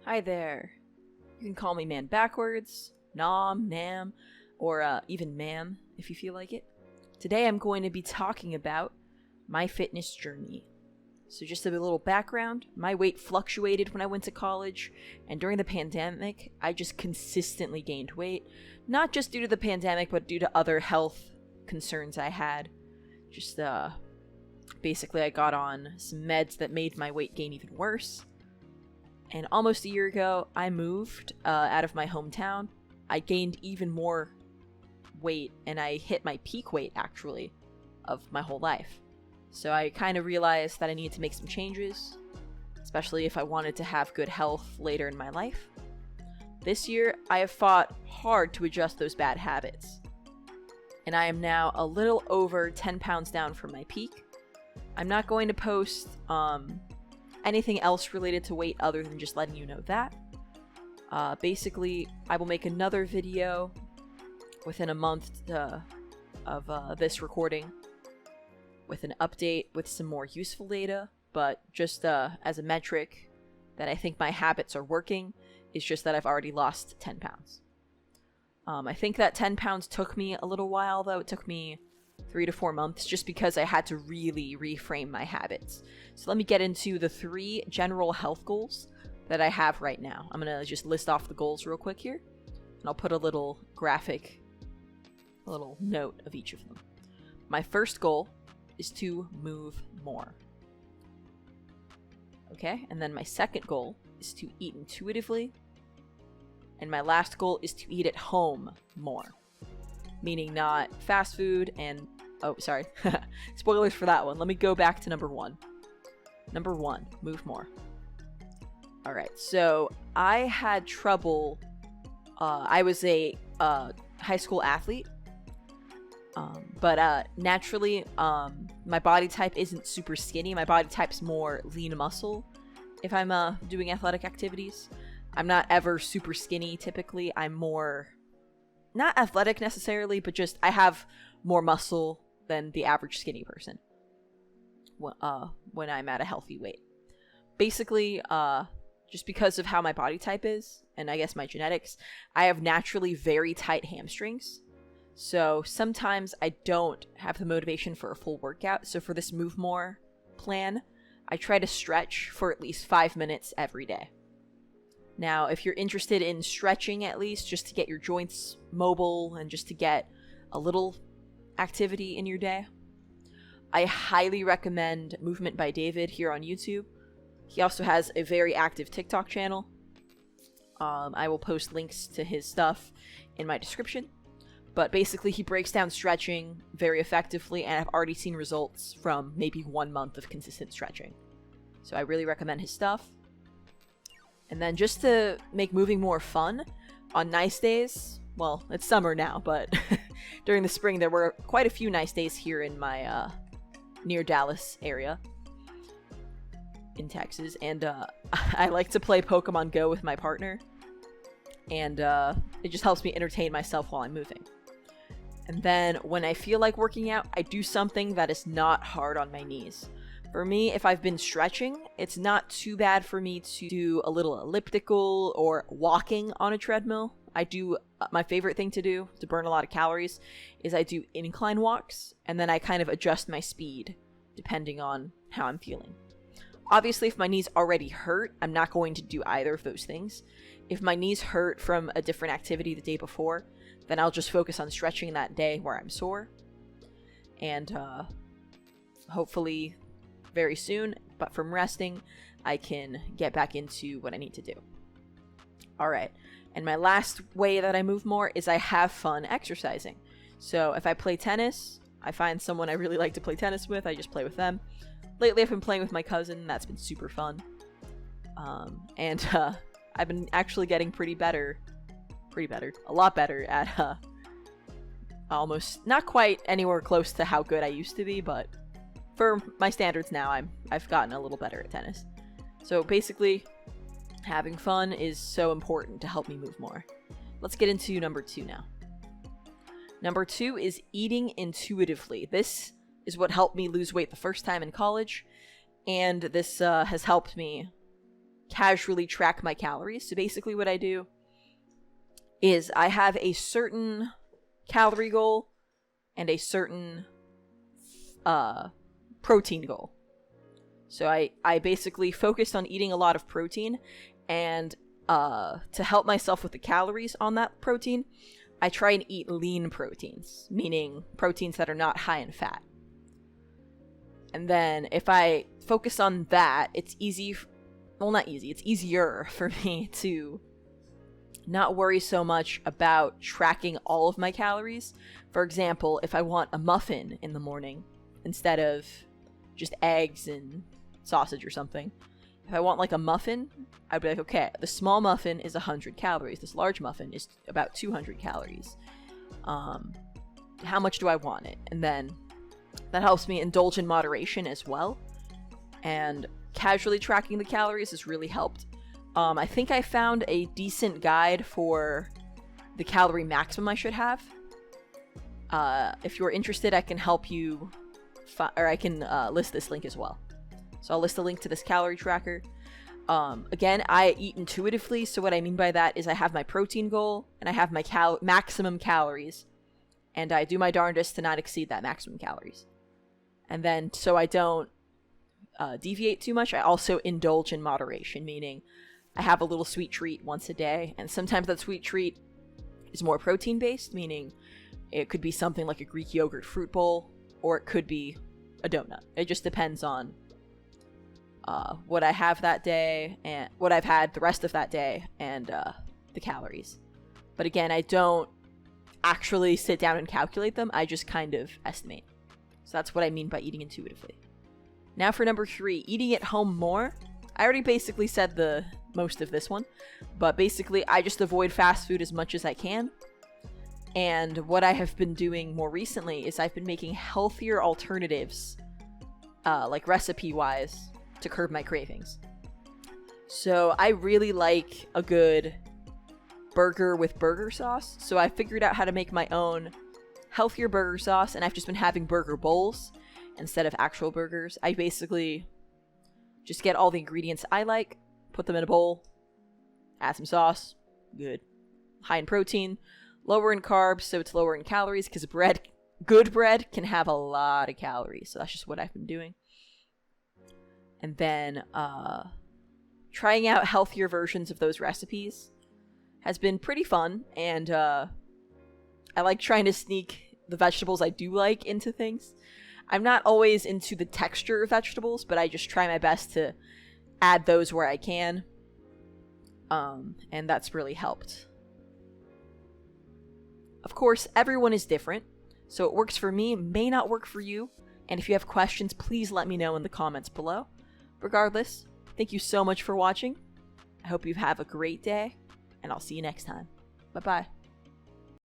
Hi there. You can call me Man Backwards, Nom, Nam, or even Ma'am if you feel like it. Today I'm going to be talking about my fitness journey. So just a little background, my weight fluctuated when I went to college, and during the pandemic, I just consistently gained weight. Not just due to the pandemic, but due to other health concerns I had. Just, basically I got on some meds that made my weight gain even worse. And almost a year ago, I moved out of my hometown. I gained even more weight, and I hit my peak weight, actually, of my whole life. So I kind of realized that I needed to make some changes, especially if I wanted to have good health later in my life. This year, I have fought hard to adjust those bad habits. And I am now a little over 10 pounds down from my peak. I'm not going to post anything else related to weight other than just letting you know that. Basically, I will make another video within a month of this recording with an update with some more useful data, but just as a metric that I think my habits are working is just that I've already lost 10 pounds. I think that 10 pounds took me a little while, though. It took me 3 to 4 months just because I had to really reframe my habits. So let me get into the 3 general health goals that I have right now. I'm going to just list off the goals real quick here, and I'll put a little graphic, a little note of each of them. My first goal is to move more. Okay, and then my second goal is to eat intuitively. And my last goal is to eat at home more. Meaning not fast food and... Oh, sorry. Spoilers for that one. Let me go back to number 1. Number 1, move more. Alright, so I had trouble... I was a high school athlete. But naturally, my body type isn't super skinny. My body type's more lean muscle if I'm doing athletic activities. I'm not ever super skinny typically. I'm more, not athletic necessarily, but just I have more muscle than the average skinny person when I'm at a healthy weight. Basically, just because of how my body type is, and I guess my genetics, I have naturally very tight hamstrings. So sometimes I don't have the motivation for a full workout. So for this Move More plan, I try to stretch for at least 5 minutes every day. Now, if you're interested in stretching at least, just to get your joints mobile and just to get a little activity in your day, I highly recommend Movement by David here on YouTube. He also has a very active TikTok channel. I will post links to his stuff in my description. But basically, he breaks down stretching very effectively, and I've already seen results from maybe 1 month of consistent stretching. So I really recommend his stuff. And then just to make moving more fun, on nice days, well, it's summer now, but during the spring there were quite a few nice days here in my near Dallas area in Texas, and I like to play Pokemon Go with my partner, and it just helps me entertain myself while I'm moving. And then when I feel like working out, I do something that is not hard on my knees. For me, if I've been stretching, it's not too bad for me to do a little elliptical or walking on a treadmill. I do, my favorite thing to do to burn a lot of calories is I do incline walks, and then I kind of adjust my speed depending on how I'm feeling. Obviously, if my knees already hurt, I'm not going to do either of those things. If my knees hurt from a different activity the day before, then I'll just focus on stretching that day where I'm sore. And hopefully very soon, but from resting, I can get back into what I need to do. Alright, and my last way that I move more is I have fun exercising. So if I play tennis, I find someone I really like to play tennis with, I just play with them. Lately I've been playing with my cousin, that's been super fun. And I've been actually getting a lot better at almost, not quite anywhere close to how good I used to be, but for my standards now, I've gotten a little better at tennis. So basically, having fun is so important to help me move more. Let's get into number 2 now. Number 2 is eating intuitively. This is what helped me lose weight the first time in college, and this has helped me casually track my calories. So basically what I do is I have a certain calorie goal and a certain protein goal. So I basically focused on eating a lot of protein, and to help myself with the calories on that protein, I try and eat lean proteins, meaning proteins that are not high in fat. And then if I focus on that, it's easy, well, not easy, it's easier for me to not worry so much about tracking all of my calories. For example, if I want a muffin in the morning instead of just eggs and sausage or something, if I want like a muffin, I'd be like, okay, the small muffin is 100 calories. This large muffin is about 200 calories. How much do I want it? And then that helps me indulge in moderation as well. And casually tracking the calories has really helped. I think I found a decent guide for the calorie maximum I should have. If you're interested, I can help you, or I can list this link as well. So I'll list a link to this calorie tracker. Again, I eat intuitively, so what I mean by that is I have my protein goal, and I have my maximum calories, and I do my darndest to not exceed that maximum calories. And then, so I don't deviate too much, I also indulge in moderation, meaning I have a little sweet treat once a day, and sometimes that sweet treat is more protein-based, meaning it could be something like a Greek yogurt fruit bowl, or it could be a donut. It just depends on what I have that day, and what I've had the rest of that day, and the calories. But again, I don't actually sit down and calculate them, I just kind of estimate. So that's what I mean by eating intuitively. Now for number 3, eating at home more. I already basically said the most of this one, but basically I just avoid fast food as much as I can. And what I have been doing more recently is I've been making healthier alternatives, like recipe-wise, to curb my cravings. So I really like a good burger with burger sauce, so I figured out how to make my own healthier burger sauce, and I've just been having burger bowls instead of actual burgers. I basically just get all the ingredients I like, put them in a bowl, add some sauce, good. High in protein, lower in carbs, so it's lower in calories, because good bread can have a lot of calories, so that's just what I've been doing. And then trying out healthier versions of those recipes has been pretty fun, and I like trying to sneak the vegetables I do like into things. I'm not always into the texture of vegetables, but I just try my best to add those where I can, and that's really helped. Of course, everyone is different, so what works for me may not work for you, and if you have questions, please let me know in the comments below. Regardless, thank you so much for watching. I hope you have a great day, and I'll see you next time. Bye-bye.